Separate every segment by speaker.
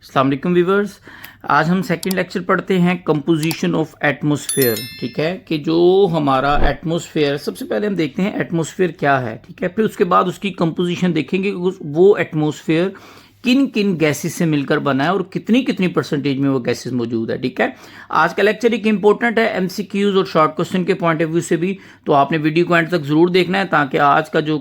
Speaker 1: अस्सलाम वालेकुम व्यूअर्स। आज हम सेकंड लेक्चर पढ़ते हैं कंपोजिशन ऑफ एटमॉस्फेयर। ठीक है कि जो हमारा एटमॉस्फेयर, सबसे पहले हम देखते हैं एटमॉस्फेयर क्या है। ठीक है, फिर उसके बाद उसकी कंपोजिशन देखेंगे कि वो एटमॉस्फेयर किन किन गैसेस से मिलकर बना है और कितनी कितनी परसेंटेज में वो गैसेस मौजूद है। ठीक है, आज का लेक्चर एक इंपॉर्टेंट है एमसीक्यूज और शॉर्ट क्वेश्चन के पॉइंट ऑफ व्यू से भी, तो आपने वीडियो को एंड तक जरूर देखना है ताकि आज का जो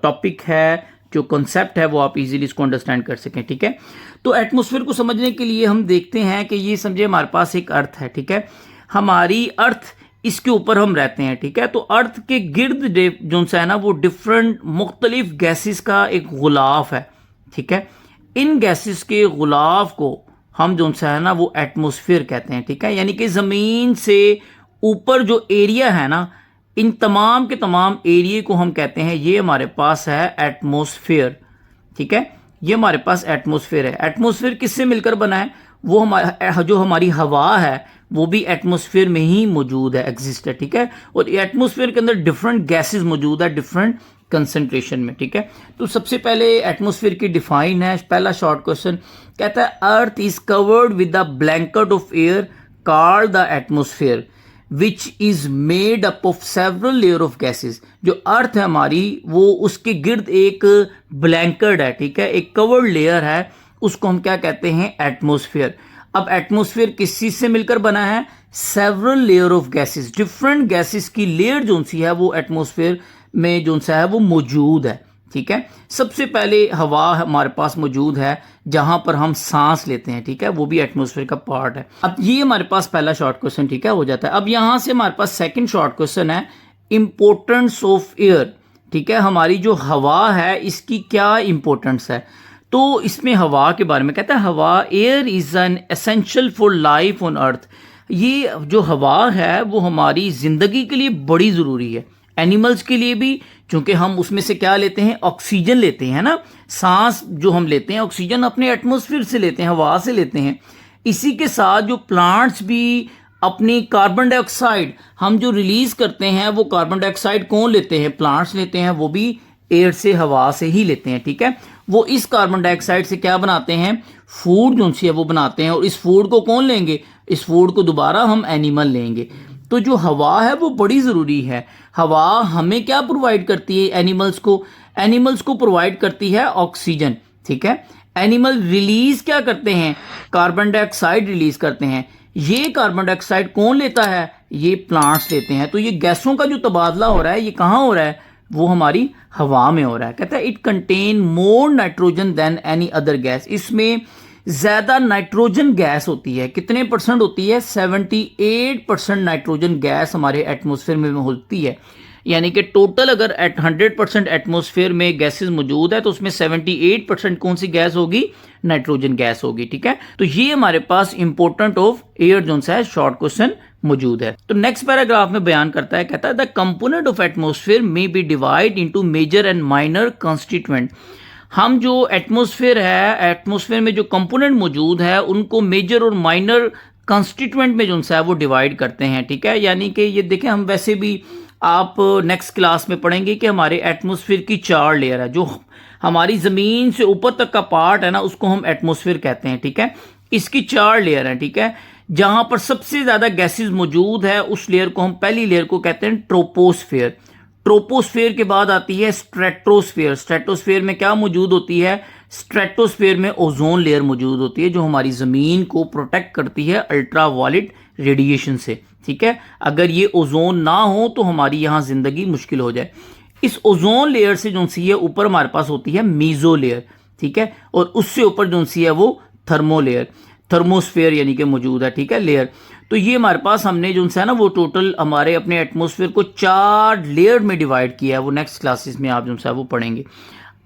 Speaker 1: टॉपिक है, जो कॉन्सेप्ट है, वो आप इजीली इसको अंडरस्टैंड कर सकें। ठीक है, तो एटमॉस्फेयर को समझने के लिए हम देखते हैं कि ये समझे हमारे पास एक अर्थ है। ठीक है, हमारी अर्थ, इसके ऊपर हम रहते हैं। ठीक है, तो अर्थ के गिर्द जो सा है ना, वो डिफरेंट मुख्तलिफ गैसेस का एक गुलाफ है। ठीक है, इन गैसेस के गुलाफ को हम जो सा है ना वो एटमॉस्फेयर कहते हैं। ठीक है, यानी कि ज़मीन से ऊपर जो एरिया है ना, इन तमाम के तमाम एरिया को हम कहते हैं ये हमारे पास है एटमॉस्फेयर। ठीक है, ये हमारे पास एटमॉस्फेयर है। एटमॉस्फेयर किससे मिलकर बना है? वो हमारा जो हमारी हवा है वो भी एटमॉस्फेयर में ही मौजूद है, एग्जिस्ट है। ठीक है, और एटमॉस्फेयर के अंदर डिफरेंट गैसेस मौजूद है डिफरेंट कंसंट्रेशन में। ठीक है, तो सबसे पहले एटमॉस्फेयर की डिफाइन है। पहला शॉर्ट क्वेश्चन कहता है earth is covered with the blanket of air called the atmosphere which is made up of several layer of gases. जो अर्थ है हमारी, वो उसके गिर्द एक ब्लैंकेट है। ठीक है, एक कवर्ड लेयर है, उसको हम क्या कहते हैं? एटमॉस्फेयर। अब एटमॉस्फेयर किस चीज से मिलकर बना है? Several layer of gases, different gases की लेयर जो सी है वो एटमॉस्फेयर में जो सा है वो मौजूद है। ठीक है, सबसे पहले हवा हमारे पास मौजूद है जहां पर हम सांस लेते हैं। ठीक है, वो भी एटमॉस्फेयर का पार्ट है। अब ये हमारे पास पहला शॉर्ट क्वेश्चन ठीक है हो जाता है। अब यहां से हमारे पास सेकंड शॉर्ट क्वेश्चन है इंपोर्टेंस ऑफ एयर। ठीक है, हमारी जो हवा है इसकी क्या इंपोर्टेंस है? तो इसमें हवा के बारे में कहता है हवा, air is an essential for life on earth. ये जो हवा है वो हमारी जिंदगी के लिए बड़ी जरूरी है, एनिमल्स के लिए भी, क्योंकि हम उसमें से क्या लेते हैं? ऑक्सीजन लेते हैं ना। सांस जो हम लेते हैं ऑक्सीजन अपने एटमॉस्फेयर से लेते हैं, हवा से लेते हैं। इसी के साथ जो प्लांट्स भी अपनी कार्बन डाइऑक्साइड हम जो रिलीज करते हैं, वो कार्बन डाइऑक्साइड कौन लेते हैं? प्लांट्स लेते हैं, वो भी एयर से, हवा से ही लेते हैं। ठीक है, वो इस कार्बन डाइऑक्साइड से क्या बनाते हैं? फूड जो सी है वो बनाते हैं, और इस फूड को कौन लेंगे? इस फूड को दोबारा हम एनिमल लेंगे। तो जो हवा है वो बड़ी ज़रूरी है। हवा हमें क्या प्रोवाइड करती है? एनिमल्स को प्रोवाइड करती है ऑक्सीजन। ठीक है, एनिमल रिलीज क्या करते हैं? कार्बन डाइऑक्साइड रिलीज करते हैं। ये कार्बन डाइऑक्साइड कौन लेता है? ये प्लांट्स लेते हैं। तो ये गैसों का जो तबादला हो रहा है, ये कहाँ हो रहा है? वो हमारी हवा में हो रहा है। कहता है it contain more nitrogen than any other gas. इसमें ज्यादा नाइट्रोजन गैस होती है। कितने परसेंट होती है? 78% नाइट्रोजन गैस हमारे एटमॉस्फेयर में होती है। यानी कि टोटल अगर 100% एटमॉस्फेयर में गैसेस मौजूद है तो उसमें 78% कौन सी गैस होगी? नाइट्रोजन गैस होगी। ठीक है, तो ये हमारे पास इंपोर्टेंट ऑफ एयर जो है शॉर्ट क्वेश्चन मौजूद है। तो नेक्स्ट पैराग्राफ में बयान करता है, कहता है the component of atmosphere may be divide into major and minor constituent. हम जो एटमॉस्फेयर है, एटमॉस्फेयर में जो कंपोनेंट मौजूद है उनको मेजर और माइनर कंस्टिट्यूएंट में जो है वो डिवाइड करते हैं। ठीक है, यानी कि ये देखें, हम वैसे भी आप नेक्स्ट क्लास में पढ़ेंगे कि हमारे एटमॉस्फेयर की 4 लेयर है। जो हमारी ज़मीन से ऊपर तक का पार्ट है ना, उसको हम एटमॉस्फेयर कहते हैं। ठीक है, इसकी 4 लेयर हैं। ठीक है, जहां पर सबसे ज़्यादा गैसेस मौजूद है उस लेयर को हम, पहली लेयर को कहते हैं ट्रोपोस्फेयर। ट्रोपोस्फेयर के बाद आती है स्ट्रेटोस्फेयर। स्ट्रेटोस्फेयर में क्या मौजूद होती है? स्ट्रेटोस्फेयर में ओजोन लेयर मौजूद होती है जो हमारी ज़मीन को प्रोटेक्ट करती है अल्ट्रावायलेट रेडिएशन से। ठीक है, अगर ये ओजोन ना हो तो हमारी यहाँ ज़िंदगी मुश्किल हो जाए। इस ओजोन लेयर से जो सी है ऊपर हमारे पास होती है मीजो लेयर। ठीक है, और उससे ऊपर जो सी है वो थर्मो लेयर, थर्मोस्फेयर यानी कि मौजूद है। ठीक है, लेयर। तो ये हमारे पास हमने जो है ना वो टोटल हमारे अपने एटमॉस्फेयर को 4 लेयर में डिवाइड किया है। वो नेक्स्ट क्लासेस में आप जो है वो पढ़ेंगे।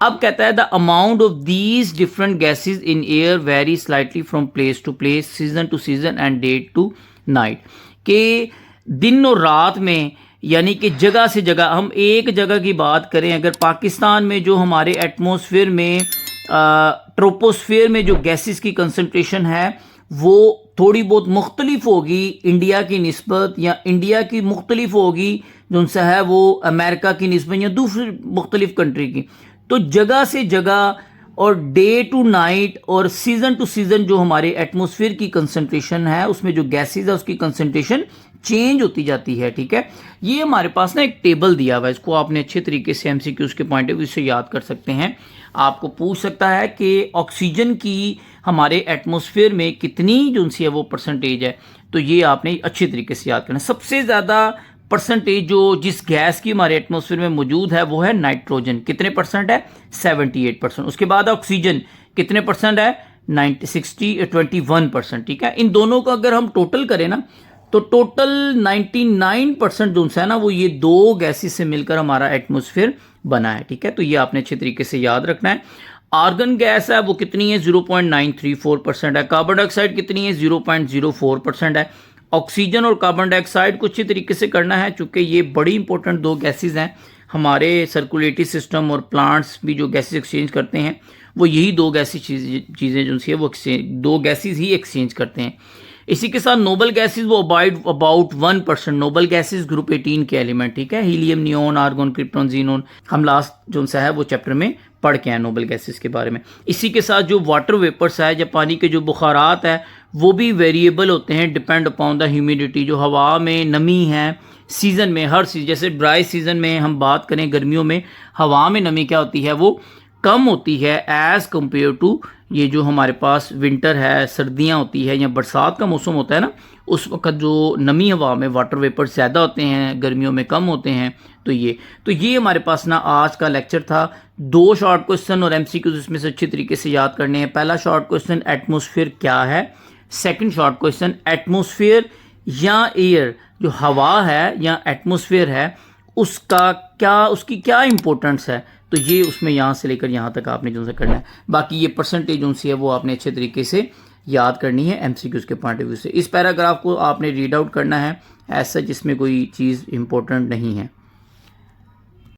Speaker 1: अब कहता है the amount of these different gases in air vary slightly from place to place, season to season and day to night. के दिन और रात में, यानी कि जगह से जगह, हम एक जगह की बात करें, अगर पाकिस्तान में जो हमारे एटमॉस्फेयर में ट्रोपोस्फेयर में जो गैसेस की कंसंट्रेशन है वो थोड़ी बहुत मुख्तलिफ होगी इंडिया की निस्बत, या इंडिया की मुख्तलिफ होगी जो उनसे है वो अमेरिका की निस्बत या दूसरी मुख्तलिफ कंट्री की। तो जगह से जगह और डे टू नाइट और सीजन टू सीजन जो हमारे एटमॉस्फेयर की कंसंट्रेशन है उसमें जो गैसेज है उसकी कंसंट्रेशन चेंज होती जाती है। ठीक है, ये हमारे पास ना एक टेबल दिया हुआ है, इसको आपने अच्छे तरीके से एमसीक्यूज के पॉइंट ऑफ व्यू से याद कर सकते हैं। आपको पूछ सकता है कि ऑक्सीजन की हमारे एटमॉस्फेयर में कितनी जो सी है वो परसेंटेज है, तो ये आपने अच्छे तरीके से याद करना है। सबसे ज़्यादा परसेंटेज जो जिस गैस की हमारे एटमॉस्फेयर में मौजूद है वो है नाइट्रोजन, कितने परसेंट है 78%। उसके बाद ऑक्सीजन कितने परसेंट है 21%। ठीक है, इन दोनों का अगर हम टोटल करें ना तो टोटल 99% जो है ना वो ये दो गैसेस से मिलकर हमारा एटमॉस्फेयर बना है। ठीक है, तो ये आपने अच्छे तरीके से याद रखना है। आर्गन गैस है वो कितनी है 0.934% है। कार्बन डाइऑक्साइड कितनी है 0.04% है। ऑक्सीजन और कार्बन डाइऑक्साइड को अच्छे तरीके से करना है चूंकि ये बड़ी इंपॉर्टेंट दो गैसेस हैं हमारे सर्कुलेटरी सिस्टम और प्लांट्स भी जो गैसेस एक्सचेंज करते हैं वो यही दो गैसी चीज़ें जो सी है वो दो गैसेस ही एक्सचेंज करते हैं। इसी के साथ नोबल गैसेस वो अबाउट 1%, नोबल गैसेस ग्रुप 18 के एलिमेंट। ठीक है, helium, neon, argon, krypton, xenon, हम लास्ट जो सा है वो चैप्टर में पढ़ के हैं नोबल गैसेस के बारे में। इसी के साथ जो वाटर वेपर्स है या पानी के जो बुखारात है वो भी वेरिएबल होते हैं, डिपेंड अपॉन द ह्यूमिडिटी। जो हवा में नमी है सीजन में, हर सीजन, जैसे ड्राई सीजन में हम बात करें गर्मियों में हवा में नमी क्या होती है वो कम होती है एज कम्पेयर टू ये जो हमारे पास विंटर है, सर्दियाँ होती है या बरसात का मौसम होता है ना, उस वक्त जो नमी हवा में वाटर वेपर ज़्यादा होते हैं, गर्मियों में कम होते हैं। तो ये हमारे पास ना आज का लेक्चर था। दो शॉर्ट क्वेश्चन और एमसीक्यूज इसमें से अच्छी तरीके से याद करने हैं। पहला शॉर्ट क्वेश्चन एटमॉस्फेयर क्या है, सेकंड शॉर्ट क्वेश्चन एटमॉस्फेयर या एयर जो हवा है या एटमॉस्फेयर है उसकी क्या इंपॉर्टेंस है, तो ये उसमें यहाँ से लेकर यहाँ तक आपने जो करना है। बाकी ये परसेंटेज जो सी है वो आपने अच्छे तरीके से याद करनी है एमसीक्यूज के पॉइंट ऑफ व्यू से। इस पैराग्राफ को आपने रीड आउट करना है, ऐसा जिसमें कोई चीज़ इंपॉर्टेंट नहीं है।